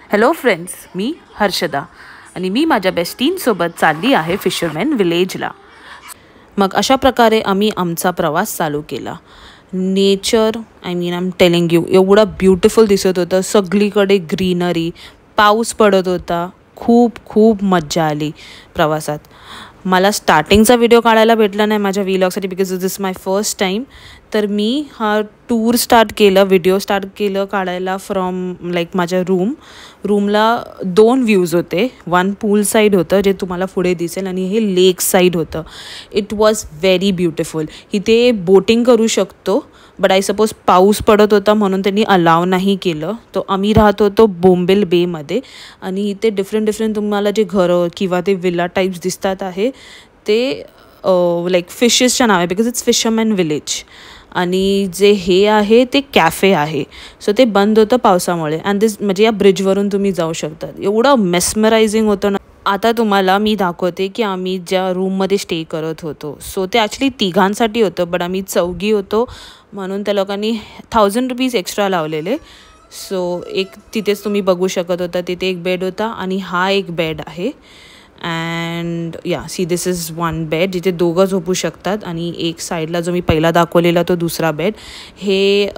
Hello friends, मी हर्षदा आणि मी माझ्या बेस्टींसोबत चालली आहे फिशरमॅन विलेजला. मग अशा प्रकारे आम्ही आमचा प्रवास चालू केला. Nature I am telling you, एवढं ब्युटिफुल दिसत होतं. सगळीकडे ग्रीनरी, पाऊस पडत होता. खूप खूप मज्जा आली प्रवासात. मला स्टार्टिंगचा व्हिडिओ काढायला भेटला नाही माझ्या व्लॉगसाठी because this is my first time. तर मी हा टूर व्हिडिओ स्टार्ट केलं काढायला फ्रॉम माझ्या रूमला 2 व्ह्यूज होते. वन पूल साईड होतं जे तुम्हाला पुढे दिसेल आणि हे लेक साईड होतं. It was very beautiful. इथे बोटिंग करू शकतो बट आय सपोज पाऊस पडत होता म्हणून त्यांनी अलाव नाही केलं. तो आम्ही राहत होतो बोंबेल बेमध्ये आणि इथे डिफरंट तुम्हाला जे घरं किंवा ते विला टाईप्स दिसतात आहे ते फिशेसच्या नाव आहे बिकॉज इट्स फिशरमॅन विलेज. आणि जे हे आहे ते कॅफे आहे. सो ते बंद होतं पावसामुळे अँड दिस म्हणजे या ब्रिजवरून तुम्ही जाऊ शकतात. एवढं मेस्मरायझिंग होतं ना. आता तुम्हाला मी दाखवते की आम्ही ज्या रूममध्ये स्टे करत होतो सो ते ॲक्च्युली 3घांसाठी होतं बट आम्ही 4घी होतो म्हणून त्या लोकांनी 1000 रुपीज एक्स्ट्रा लावलेले. सो एक तिथेच तुम्ही बघू शकत होता, तिथे एक बेड होता आणि हा एक बेड आहे. अँड या see this is one bed जिथे दोघं झोपू शकतात आणि एक साईडला जो मी पहिला दाखवलेला तो दुसरा बेड. हे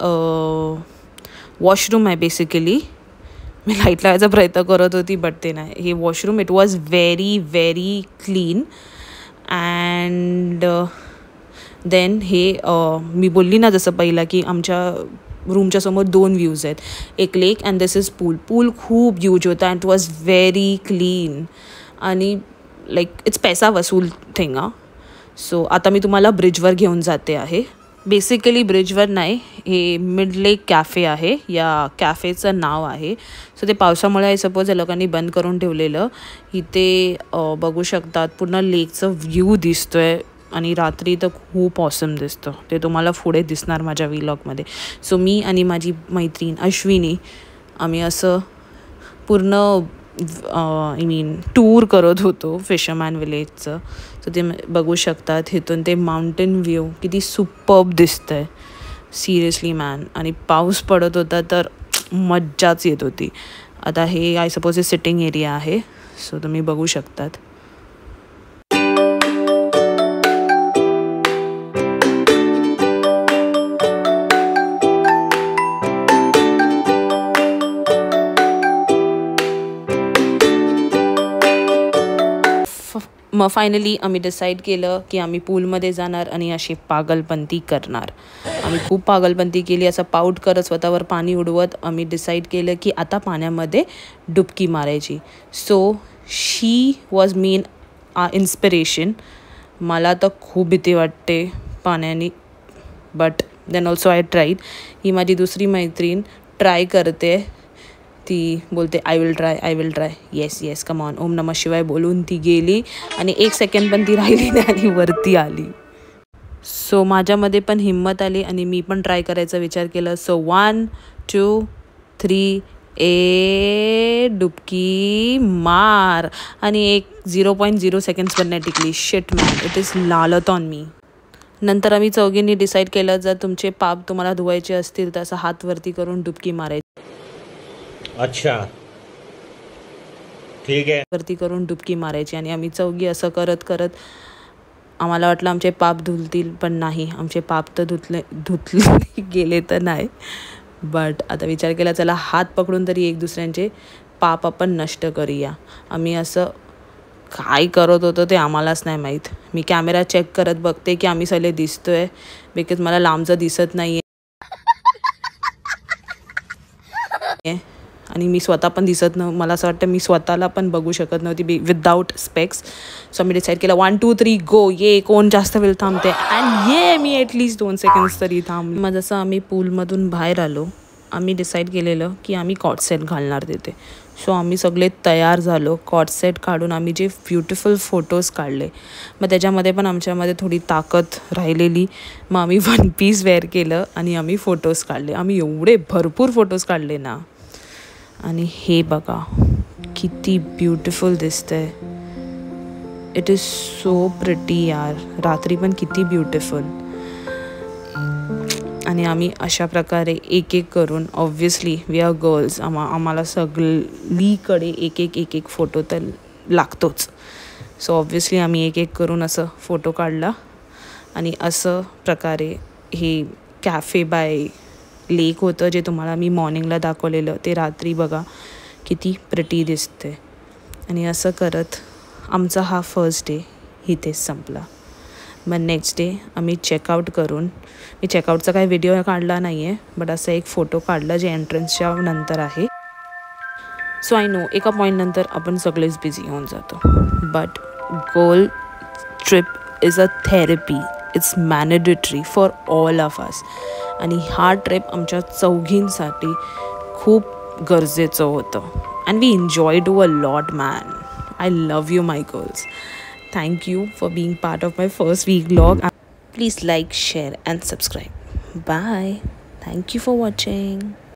वॉशरूम आहे बेसिकली. मी लाईट लावायचा प्रयत्न करत होती बट ते नाही. हे washroom it was very very clean. And then हे मी बोलली ना जसं पहिला की आमच्या रूमच्या समोर 2 व्ह्यूज आहेत. एक लेक अँड दिस इज पूल खूप ह्यूज होता and it was very clean आणि इट्स पैसा वसूल थिंग. सो आता मी तुम्हाला ब्रिजवर घेऊन जाते आहे. बेसिकली ब्रिजवर नाही, हे मिड लेक कॅफे आहे. या कॅफेचं नाव आहे. सो ते पावसामुळे आय सपोज या लोकांनी बंद करून ठेवलेलं. इथे बघू शकतात पूर्ण लेकचं व्ह्यू दिसतोय आणि रात्री तर खूप ऑसम दिसतं. ते तुम्हाला पुढे दिसणार माझ्या व्लॉगमध्ये. सो मी आणि माझी मैत्रीण अश्विनी आम्ही असं पूर्ण टूर करत होतो फिशरमॅन विलेजचं. सो ते बघू शकतात इथून ते माउंटेन व्ह्यू किती सुपर्ब दिसतं आहे सिरियसली मॅन. आणि पाऊस पडत होता तर मज्जाच येत होती. आता हे आय सपोज हे सिटिंग एरिया आहे. सो तुम्ही बघू शकतात. मग फायनली आम्ही डिसाईड केलं की आम्ही पूलमध्ये जाणार आणि अशी पागलपंती करणार. आम्ही खूप पागलपंती केली. असं पाऊट करत स्वतःवर पाणी उडवत आम्ही डिसाईड केलं की आता पाण्यामध्ये डुबकी मारायची. So she was main inspiration. मला तर खूप भीती वाटते पाण्याने but then also I tried. ही माझी दुसरी मैत्रीण ट्राय करते. ती बोलते I will try yes come on ओम नमः शिवाय बोलून ती गेली आणि 1 सेकंड पण ती राहिली नाही आणि वरती आली. सो माझ्यामध्ये पण हिंमत आली आणि मी पण ट्राय करायचा विचार केला. सो 1 2 3 ए डुबकी मार आणि 0.0 सेकंड्स पण नाही टिकली. शिट मॅन, इट इज लालत ऑन मी. नंतर आम्ही चौघींनी डिसाईड केलं जर तुमचे पाप तुम्हाला धुवायचे असतील तर असं हात वरती करून डुबकी मारायची. अच्छा ठीक आहे. वरती करून डुबकी मारायची आणि आम्ही चौघी असं करत करत आम्हाला वाटलं आमचे पाप धुलतील पण नाही. आमचे पाप तर धुतले गेले तर नाही. बट आता विचार केला चला हात पकडून तरी एक दुसऱ्यांचे पाप आपण नष्ट करूया. आम्ही असं काय करत होतो ते आम्हालाच नाही माहीत. मी कॅमेरा चेक करत बघते की आम्ही सगळे दिसतोय बिकॉज मला लांबचं दिसत नाही आहे आणि मी स्वतः पण दिसत नव्हतं. मला असं वाटतं मी स्वतःला पण बघू शकत नव्हती विदाऊट स्पेक्स. सो मी डिसाईड केलं 1 2 3 गो. ये कोण जास्त वेळ थांबते अँड ये मी ॲटलिस्ट 2 सेकंड्स तरी थांबले. मग जसं आम्ही पूलमधून बाहेर आलो आम्ही डिसाईड केलेलं की आम्ही कॉट सेट घालणार तिथे. सो आम्ही सगळे तयार झालो. कॉट सेट काढून आम्ही जे ब्युटिफुल फोटोज काढले. मग त्याच्यामध्ये पण आमच्यामध्ये थोडी ताकद राहिलेली. मग आम्ही 1 पीस वेअर केलं आणि आम्ही फोटोज काढले. आम्ही एवढे भरपूर फोटोज काढले ना. आणि हे बघा किती ब्युटिफुल दिसतंय. इट इज सो प्रिटी यार. रात्री पण किती ब्युटिफुल. आणि आम्ही अशा प्रकारे एक एक करून ऑब्व्हियसली वी आर गर्ल्स आम्हाला सगळीकडे एक एक फोटो तर लागतोच. सो ऑब्व्हियसली आम्ही एक एक करून असं फोटो काढला आणि असं प्रकारे हे कॅफे बाय लेक होतं जे तुम्हाला मी मॉर्निंगला दाखवलेलं ते रात्री बघा किती प्रिटी दिसते. आणि असं करत आमचा हा फर्स्ट डे इथेच संपला. मग नेक्स्ट डे आम्ही चेकआउट करून मी चेकआउटचा काही व्हिडिओ काढला नाही आहे बट असं एक फोटो काढला जे एंट्रन्सच्या नंतर आहे. सो आय नो एका पॉईंटनंतर आपण सगळेच बिझी होऊन जातो but girl trip is a therapy. It's mandatory for all of us. आणि हा ट्रिप आमच्या चौघींसाठी खूप गरजेचं होतं. And we enjoy do a lot man. I love you, my girls. Thank you for being part of my first week vlog. Please like, share and subscribe. Bye. Thank you for watching.